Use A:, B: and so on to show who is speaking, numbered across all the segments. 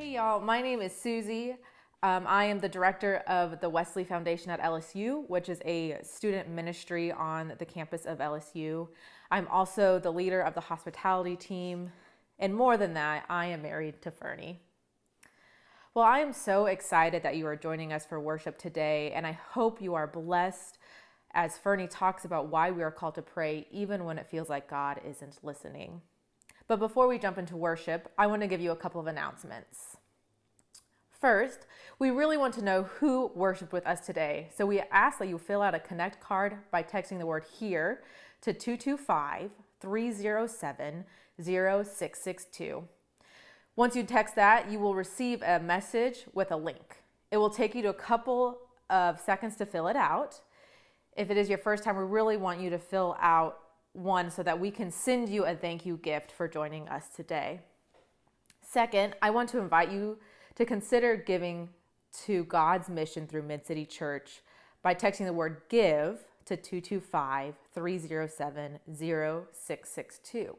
A: Hey y'all, my name is Susie. I am the director of the Wesley Foundation at LSU, which is a student ministry on the campus of LSU. I'm also the leader of the hospitality team, and more than that, I am married to Fernie. Well, I am so excited that you are joining us for worship today, and I hope you are blessed as Fernie talks about why we are called to pray even when it feels like God isn't listening. But before we jump into worship, I want to give you a couple of announcements. First, we really want to know who worshiped with us today. So we ask that you fill out a Connect card by texting the word HERE to 225-307-0662. Once you text that, you will receive a message with a link. It will take you to a couple of seconds to fill it out. If it is your first time, we really want you to fill out one so that we can send you a thank you gift for joining us today. Second, I want to invite you to consider giving to God's mission through Mid-City Church by texting the word GIVE to 225-307-0662.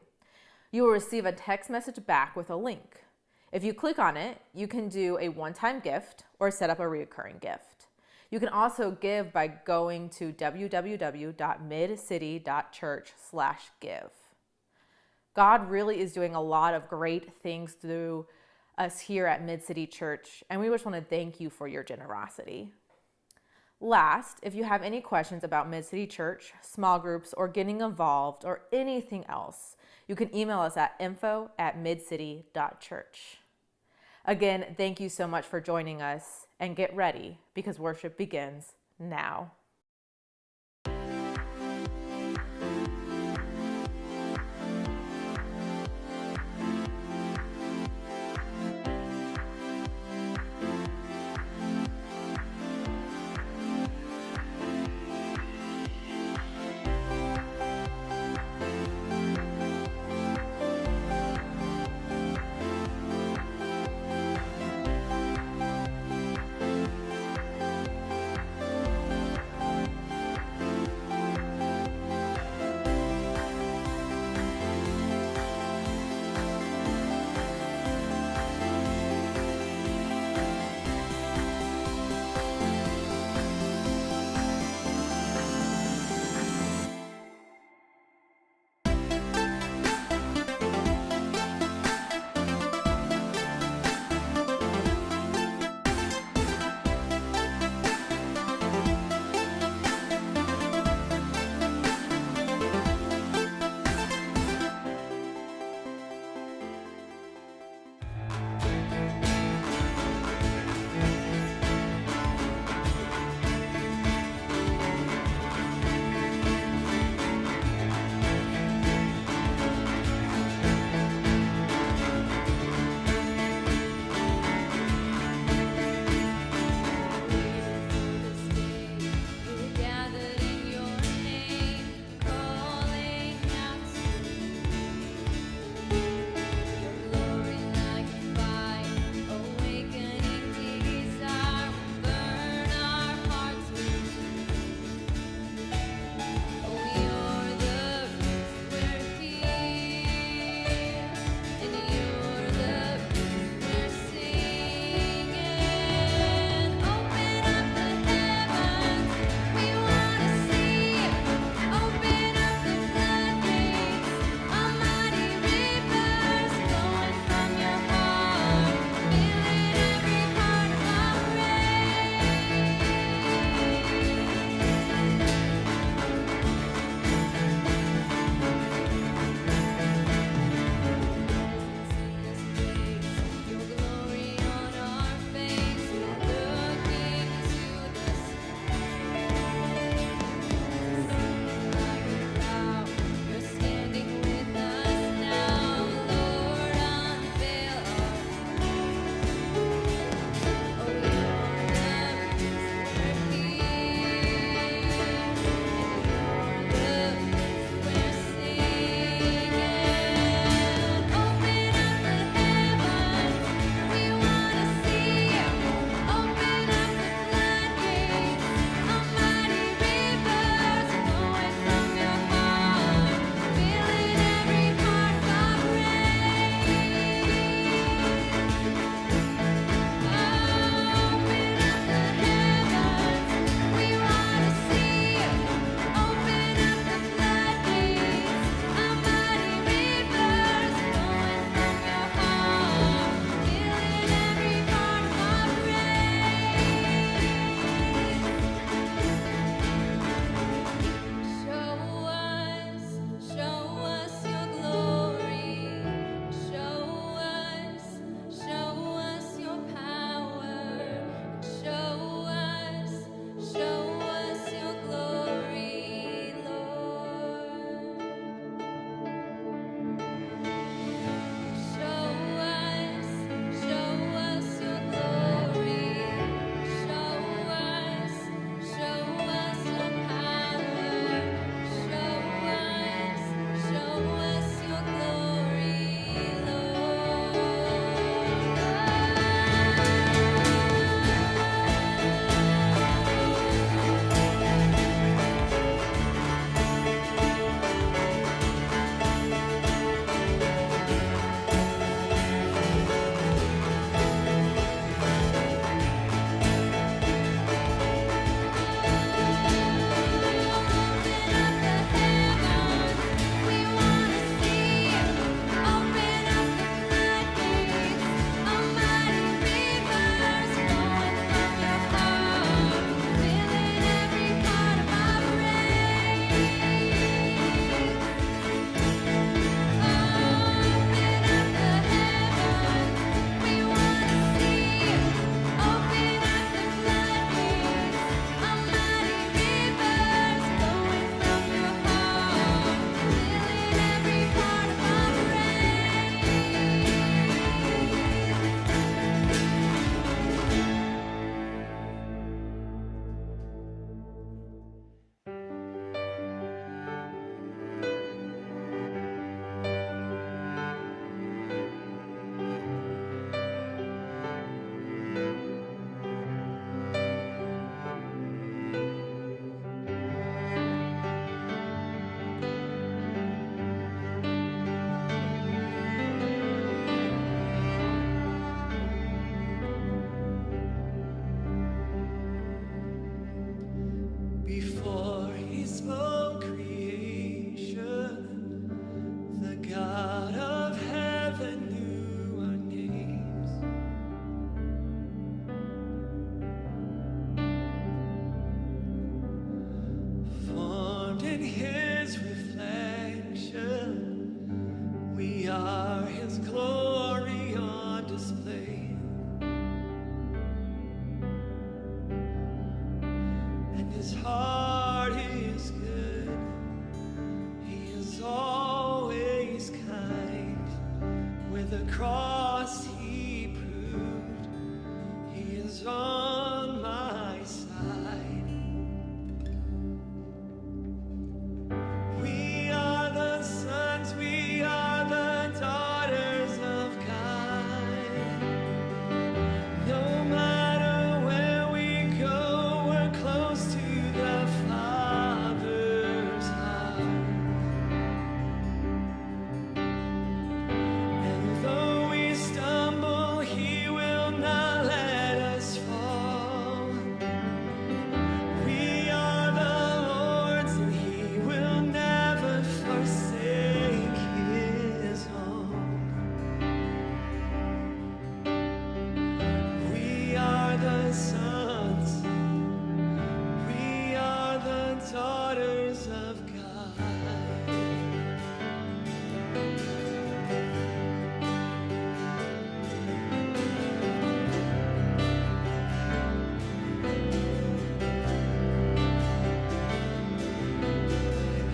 A: You will receive a text message back with a link. If you click on it, you can do a one-time gift or set up a recurring gift. You can also give by going to www.midcity.church/give. God really is doing a lot of great things through us here at Mid-City Church, and we just want to thank you for your generosity. Last, if you have any questions about Mid-City Church, small groups, or getting involved, or anything else, you can email us at info@midcity.church. Again, thank you so much for joining us, and get ready because worship begins now.
B: his heart is good. He is always kind. With the cross he proved he is on my side. We are the sons, we are the daughters of God. No matter where we go, we're close to the Father's heart. And though we stumble, he will not let us fall. We are the Lord's, and he will never forsake his home. We are the sons, we are the daughters of God.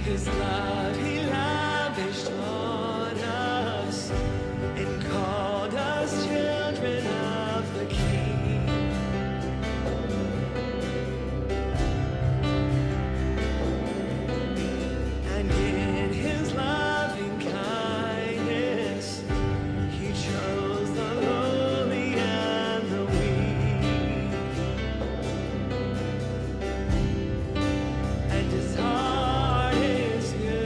B: His love he lavished on us and called us children of the King. And in his loving kindness, he chose the lowly and the weak. And his heart is good.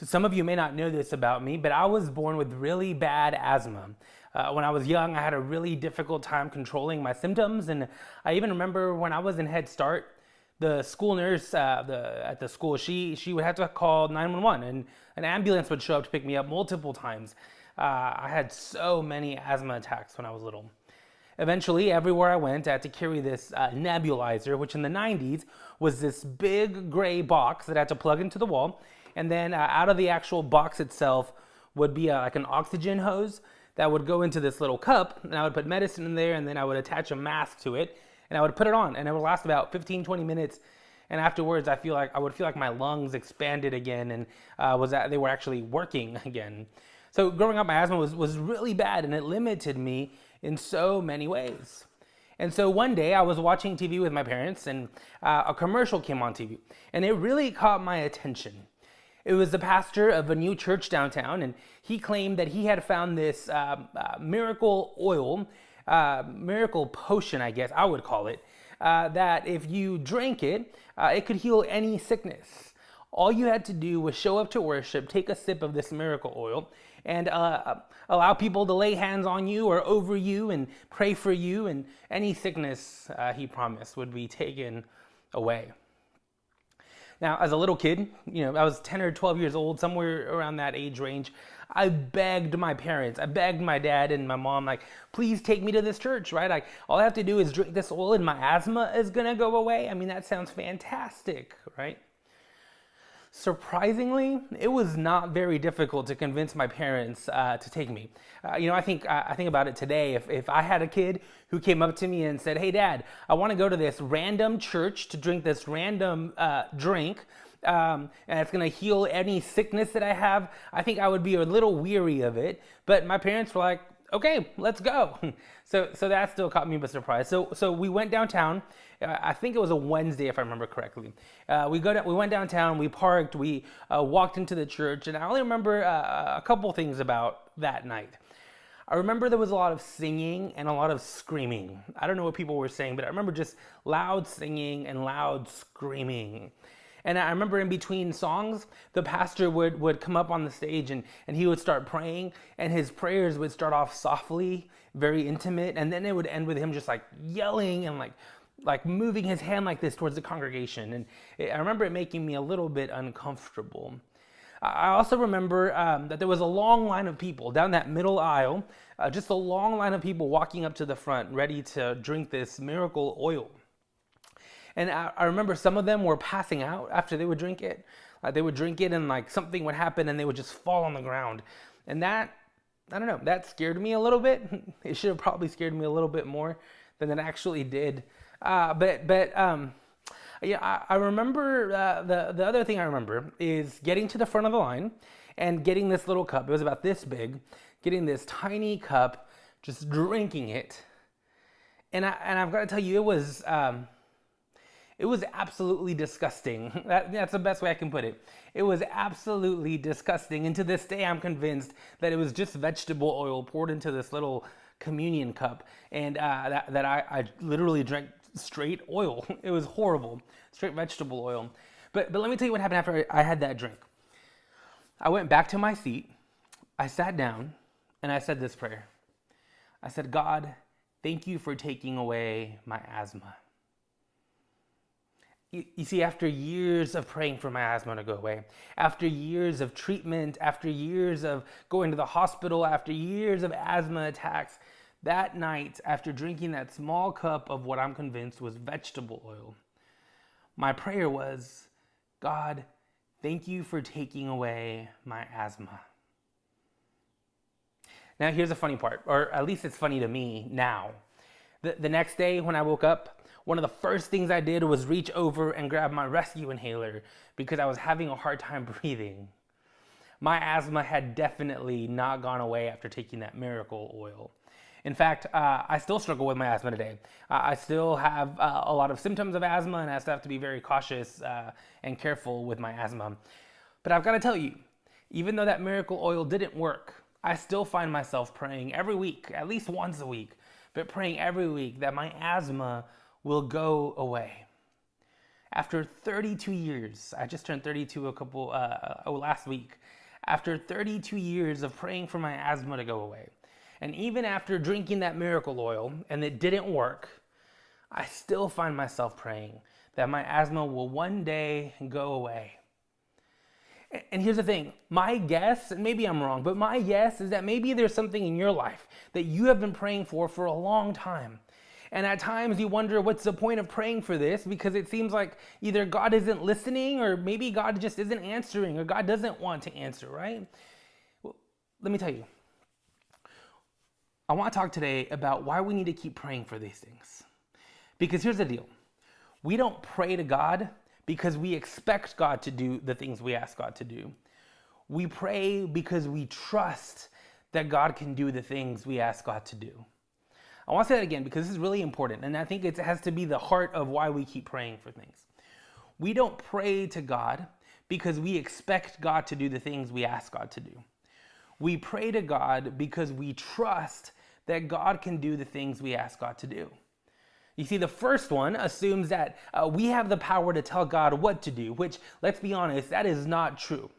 C: So some of you may not know this about me, but I was born with really bad asthma. When I was young, I had a really difficult time controlling my symptoms, and I even remember when I was in Head Start, the school nurse at the school, she would have to call 911, and an ambulance would show up to pick me up multiple times. I had so many asthma attacks when I was little. Eventually, everywhere I went, I had to carry this nebulizer, which in the 90s was this big gray box that I had to plug into the wall. And then out of the actual box itself would be like an oxygen hose that would go into this little cup. And I would put medicine in there, and then I would attach a mask to it, and I would put it on. And it would last about 15, 20 minutes. And afterwards, I would feel like my lungs expanded again, and they were actually working again. So growing up, my asthma was really bad, and it limited me in so many ways. And so one day I was watching TV with my parents, and a commercial came on TV, and it really caught my attention. It was the pastor of a new church downtown, and he claimed that he had found this miracle oil, miracle potion, I guess I would call it, that if you drank it, it could heal any sickness. All you had to do was show up to worship, take a sip of this miracle oil, and allow people to lay hands on you or over you and pray for you, and any sickness, he promised, would be taken away. Now, as a little kid, I was 10 or 12 years old, somewhere around that age range. I begged my parents, I begged my dad and my mom, like, please take me to this church, right? Like, all I have to do is drink this oil and my asthma is gonna go away. I mean, that sounds fantastic, right? Surprisingly, it was not very difficult to convince my parents to take me. I think about it today. If I had a kid who came up to me and said, "Hey, Dad, I want to go to this random church to drink this random drink, and it's going to heal any sickness that I have," I think I would be a little weary of it. But my parents were like, "Okay, let's go." So that still caught me by surprise. So we went downtown. I think it was a Wednesday, if I remember correctly. We went downtown. We parked. We walked into the church, and I only remember a couple things about that night. I remember there was a lot of singing and a lot of screaming. I don't know what people were saying, but I remember just loud singing and loud screaming. And I remember in between songs, the pastor would come up on the stage and he would start praying, and his prayers would start off softly, very intimate, and then it would end with him just like yelling and like moving his hand like this towards the congregation. And I remember it making me a little bit uncomfortable. I also remember that there was a long line of people down that middle aisle, just a long line of people walking up to the front, ready to drink this miracle oil. And I remember some of them were passing out after they would drink it. They would drink it and like something would happen and they would just fall on the ground. And that, I don't know, that scared me a little bit. It should have probably scared me a little bit more than it actually did. I remember the other thing I remember is getting to the front of the line and getting this little cup. It was about this big, getting this tiny cup, just drinking it. And I've got to tell you, it was absolutely disgusting. That's the best way I can put it. It was absolutely disgusting. And to this day, I'm convinced that it was just vegetable oil poured into this little communion cup. And that I literally drank straight oil. It was horrible. Straight vegetable oil. But let me tell you what happened after I had that drink. I went back to my seat. I sat down and I said this prayer. I said, "God, thank you for taking away my asthma." You see, after years of praying for my asthma to go away, after years of treatment, after years of going to the hospital, after years of asthma attacks, that night, after drinking that small cup of what I'm convinced was vegetable oil, my prayer was, "God, thank you for taking away my asthma." Now, here's the funny part, or at least it's funny to me now. The next day when I woke up, one of the first things I did was reach over and grab my rescue inhaler because I was having a hard time breathing. My asthma had definitely not gone away after taking that miracle oil. In fact, I still struggle with my asthma today. I still have a lot of symptoms of asthma, and I still have to be very cautious and careful with my asthma. But I've got to tell you, even though that miracle oil didn't work, I still find myself praying every week, at least once a week, but praying every week that my asthma will go away. After 32 years, I just turned 32 last week. After 32 years of praying for my asthma to go away, and even after drinking that miracle oil and it didn't work, I still find myself praying that my asthma will one day go away. And here's the thing, my guess, and maybe I'm wrong, but my guess is that maybe there's something in your life that you have been praying for a long time. And at times you wonder, what's the point of praying for this? Because it seems like either God isn't listening, or maybe God just isn't answering, or God doesn't want to answer, right? Well, let me tell you. I want to talk today about why we need to keep praying for these things. Because here's the deal. We don't pray to God because we expect God to do the things we ask God to do. We pray because we trust that God can do the things we ask God to do. I want to say that again because this is really important, and I think it has to be the heart of why we keep praying for things. We don't pray to God because we expect God to do the things we ask God to do. We pray to God because we trust that God can do the things we ask God to do. You see, the first one assumes that we have the power to tell God what to do, which, let's be honest, that is not true.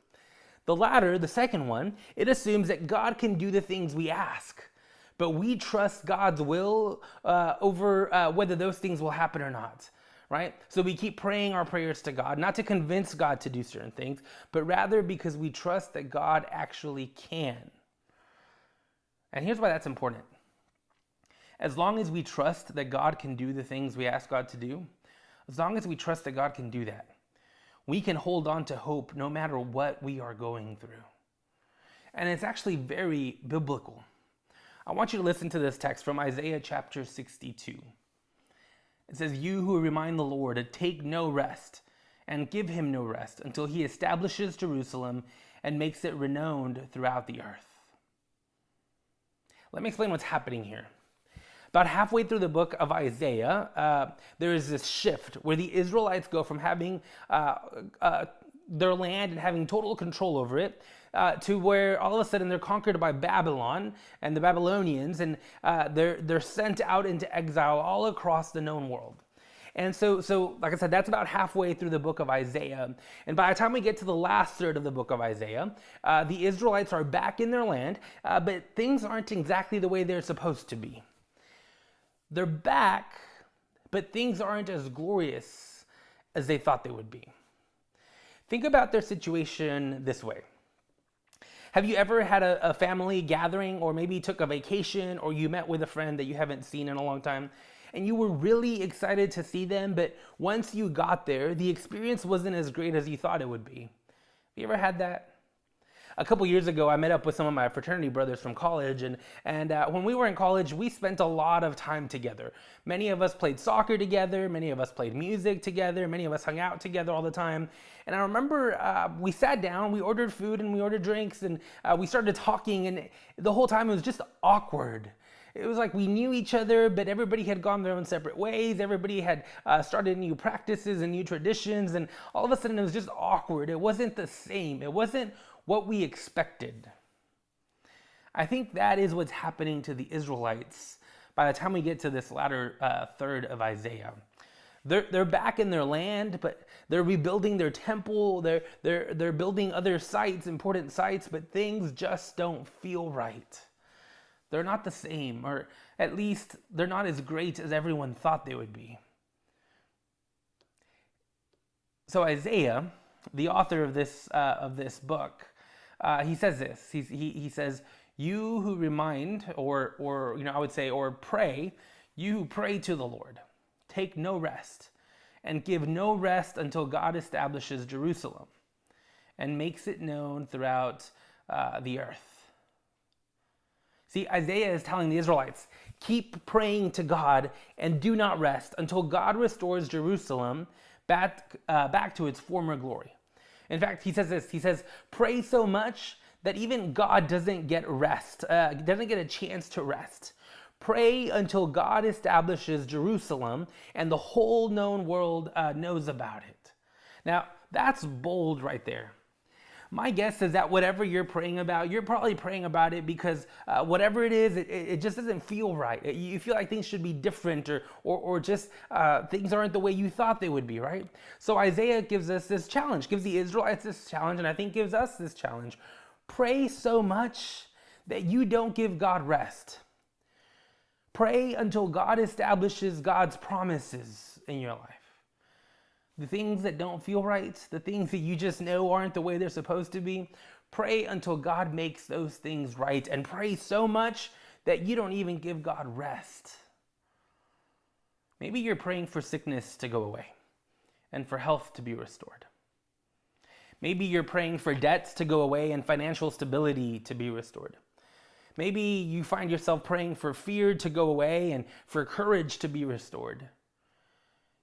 C: The latter, the second one, it assumes that God can do the things we ask, but we trust God's will over whether those things will happen or not, right? So we keep praying our prayers to God, not to convince God to do certain things, but rather because we trust that God actually can. And here's why that's important. As long as we trust that God can do the things we ask God to do, as long as we trust that God can do that, we can hold on to hope no matter what we are going through. And it's actually very biblical. I want you to listen to this text from Isaiah chapter 62. It says, "You who remind the Lord to take no rest and give him no rest until he establishes Jerusalem and makes it renowned throughout the earth." Let me explain what's happening here. About halfway through the book of Isaiah, there is this shift where the Israelites go from having their land and having total control over it to where all of a sudden they're conquered by Babylon and the Babylonians, and they're sent out into exile all across the known world. And so, like I said, that's about halfway through the book of Isaiah. And by the time we get to the last third of the book of Isaiah, the Israelites are back in their land, but things aren't exactly the way they're supposed to be. They're back, but things aren't as glorious as they thought they would be. Think about their situation this way. Have you ever had a family gathering, or maybe took a vacation, or you met with a friend that you haven't seen in a long time, and you were really excited to see them, but once you got there, the experience wasn't as great as you thought it would be? Have you ever had that? A couple years ago, I met up with some of my fraternity brothers from college, and when we were in college, we spent a lot of time together. Many of us played soccer together, many of us played music together, many of us hung out together all the time. And I remember we sat down, we ordered food and we ordered drinks, and we started talking, and the whole time it was just awkward. It was like we knew each other, but everybody had gone their own separate ways. Everybody had started new practices and new traditions, and all of a sudden it was just awkward. It wasn't the same. It wasn't what we expected. I think that is what's happening to the Israelites by the time we get to this latter third of Isaiah. They're back in their land, but they're rebuilding their temple. They're building other sites, important sites, but things just don't feel right. They're not the same, or at least they're not as great as everyone thought they would be. So Isaiah, the author of this book, he says this. He says, "You who remind, or I would say, or pray, you who pray to the Lord, take no rest, and give no rest until God establishes Jerusalem, and makes it known throughout the earth." See, Isaiah is telling the Israelites, keep praying to God and do not rest until God restores Jerusalem back to its former glory. In fact, he says this, he says, pray so much that even God doesn't get rest, doesn't get a chance to rest. Pray until God establishes Jerusalem and the whole known world knows about it. Now, that's bold right there. My guess is that whatever you're praying about, you're probably praying about it because whatever it is, it just doesn't feel right. You feel like things should be different, or just things aren't the way you thought they would be, right? So Isaiah gives us this challenge, gives the Israelites this challenge, and I think gives us this challenge. Pray so much that you don't give God rest. Pray until God establishes God's promises in your life. The things that don't feel right, the things that you just know aren't the way they're supposed to be, pray until God makes those things right, and pray so much that you don't even give God rest. Maybe you're praying for sickness to go away and for health to be restored. Maybe you're praying for debts to go away and financial stability to be restored. Maybe you find yourself praying for fear to go away and for courage to be restored.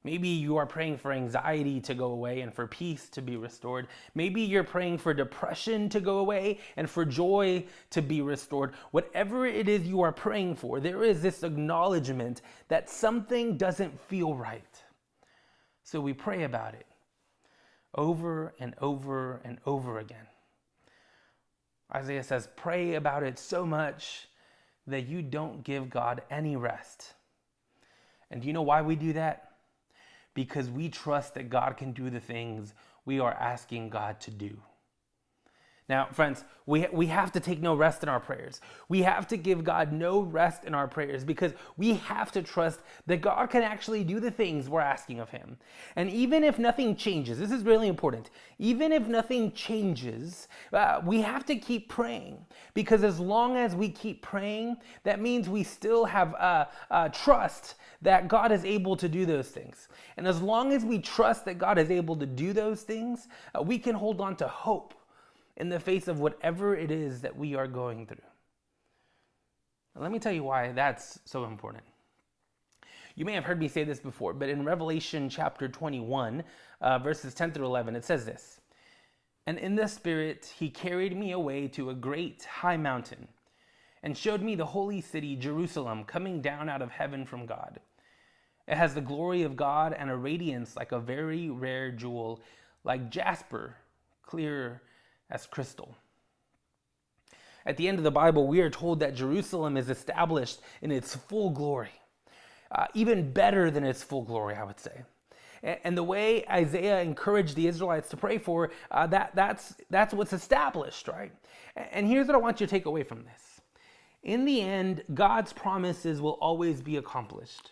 C: Maybe you are praying for anxiety to go away and for peace to be restored. Maybe you're praying for depression to go away and for joy to be restored. Whatever it is you are praying for, there is this acknowledgement that something doesn't feel right. So we pray about it over and over and over again. Isaiah says, pray about it so much that you don't give God any rest. And do you know why we do that? Because we trust that God can do the things we are asking God to do. Now, friends, we have to take no rest in our prayers. We have to give God no rest in our prayers because we have to trust that God can actually do the things we're asking of him. And even if nothing changes, this is really important, even if nothing changes, we have to keep praying, because as long as we keep praying, that means we still have trust that God is able to do those things. And as long as we trust that God is able to do those things, we can hold on to hope in the face of whatever it is that we are going through. Now, let me tell you why that's so important. You may have heard me say this before, but in Revelation chapter 21, verses 10 through 11, it says this: "And in the Spirit he carried me away to a great high mountain, and showed me the holy city, Jerusalem, coming down out of heaven from God. It has the glory of God and a radiance like a very rare jewel, like jasper, clear as crystal." At the end of the Bible, we are told that Jerusalem is established in its full glory, even better than its full glory, I would say. And the way Isaiah encouraged the Israelites to pray for, that's what's established, right? And here's what I want you to take away from this. In the end, God's promises will always be accomplished.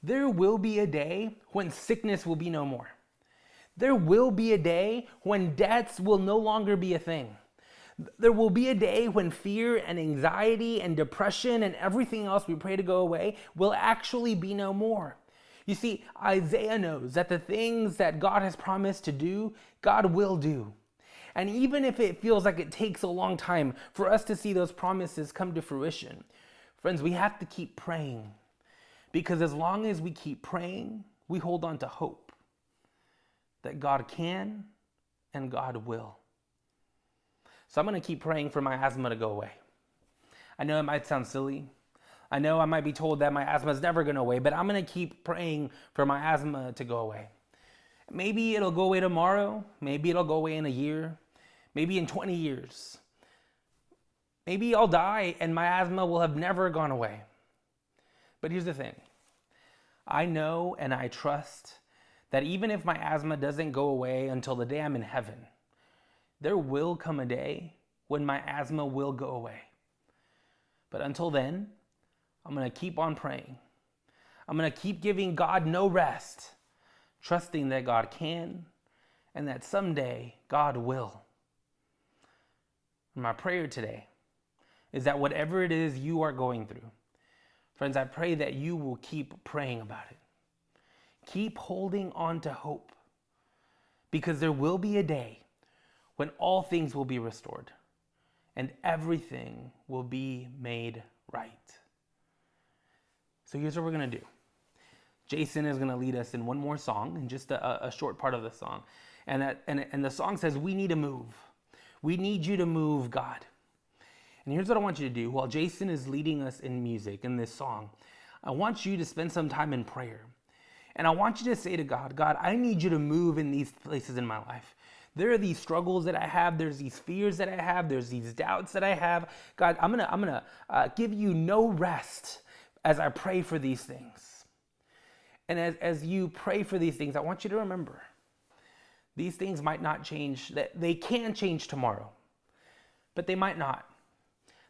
C: There will be a day when sickness will be no more. There will be a day when debts will no longer be a thing. There will be a day when fear and anxiety and depression and everything else we pray to go away will actually be no more. You see, Isaiah knows that the things that God has promised to do, God will do. And even if it feels like it takes a long time for us to see those promises come to fruition, friends, we have to keep praying. Because as long as we keep praying, we hold on to hope that God can and God will. So I'm going to keep praying for my asthma to go away. I know it might sound silly. I know I might be told that my asthma is never going to go away, but I'm going to keep praying for my asthma to go away. Maybe it'll go away tomorrow. Maybe it'll go away in a year. Maybe in 20 years. Maybe I'll die and my asthma will have never gone away. But here's the thing. I know and I trust that even if my asthma doesn't go away until the day I'm in heaven, there will come a day when my asthma will go away. But until then, I'm going to keep on praying. I'm going to keep giving God no rest, trusting that God can and that someday God will. And my prayer today is that whatever it is you are going through, friends, I pray that you will keep praying about it. Keep holding on to hope, because there will be a day when all things will be restored and everything will be made right. So here's what we're going to do. Jason is going to lead us in one more song, in just a short part of the song. And the song says, we need to move. We need you to move, God. And here's what I want you to do. While Jason is leading us in music, in this song, I want you to spend some time in prayer. And I want you to say to God, God, I need you to move in these places in my life. there are these struggles that I have, there's these fears that I have, there's these doubts that I have. God, I'm gonna give you no rest as I pray for these things. And as you pray for these things, I want you to remember, these things might not change, that they can change tomorrow, but they might not.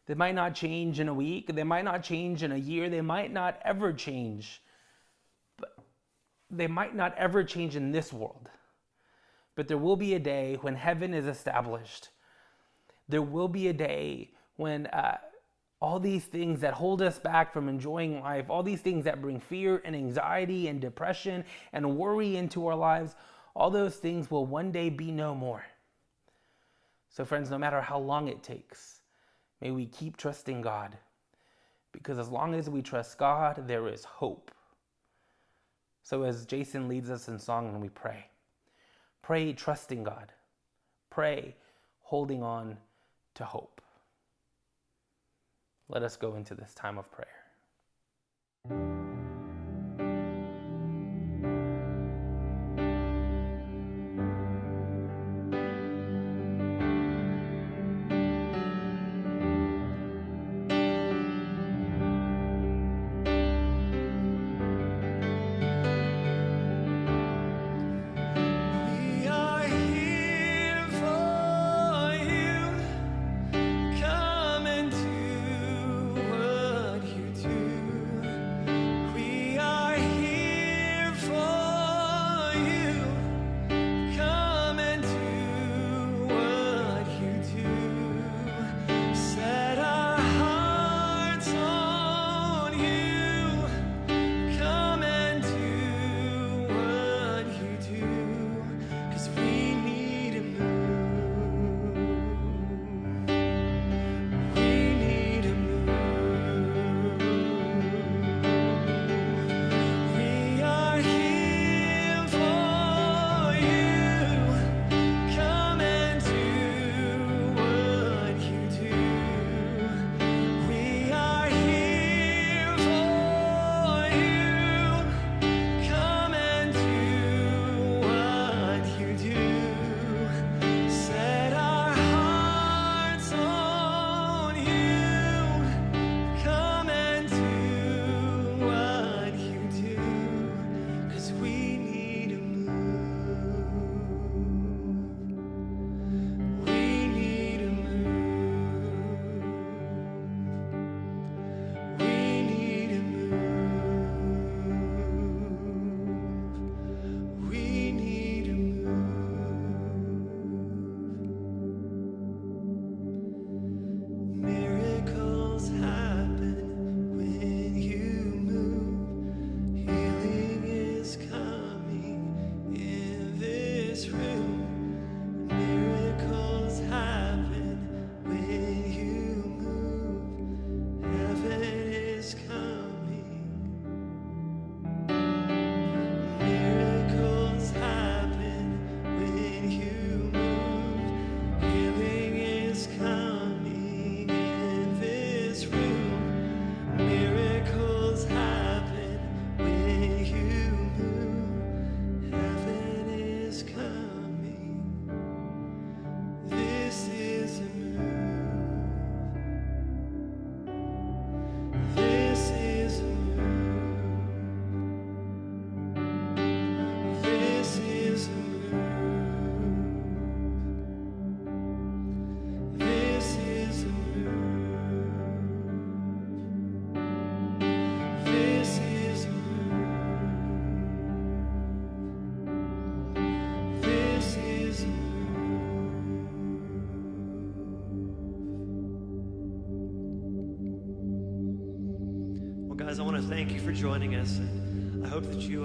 C: They might not change in a week. They might not change in a year. They might not ever change. But they might not ever change in this world. But there will be a day when heaven is established. There will be a day when all these things that hold us back from enjoying life, all these things that bring fear and anxiety and depression and worry into our lives, all those things will one day be no more. So friends, no matter how long it takes, may we keep trusting God, because as long as we trust God, there is hope. So as Jason leads us in song and we pray, pray trusting God. Pray holding on to hope. Let us go into this time of prayer.
B: We are here for you. Come and do what you do. We are here for you. Come and do what you do. Set our hearts on you. Come and do what you do, 'cause we need to move. We need to move. We are here for you. Come and do what you do. We are here for you. Come and do what you do. Set our hearts on you. Come and do what you do, 'cause we need to move. We need to move. We need to move. We need to move. Miracles happen when you move. Healing is coming in this room. Miracles happen when you move. Heaven is coming. Miracles happen when you move. Healing is coming in this room. Miracles happen when you move. Heaven is coming. This is a move. This is a move. This is a move. This is a move. This is a move. This is a move. Well, guys, I want to thank you for joining us. I hope that you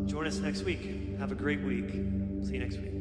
B: join us next week. Have a great week. See you next week.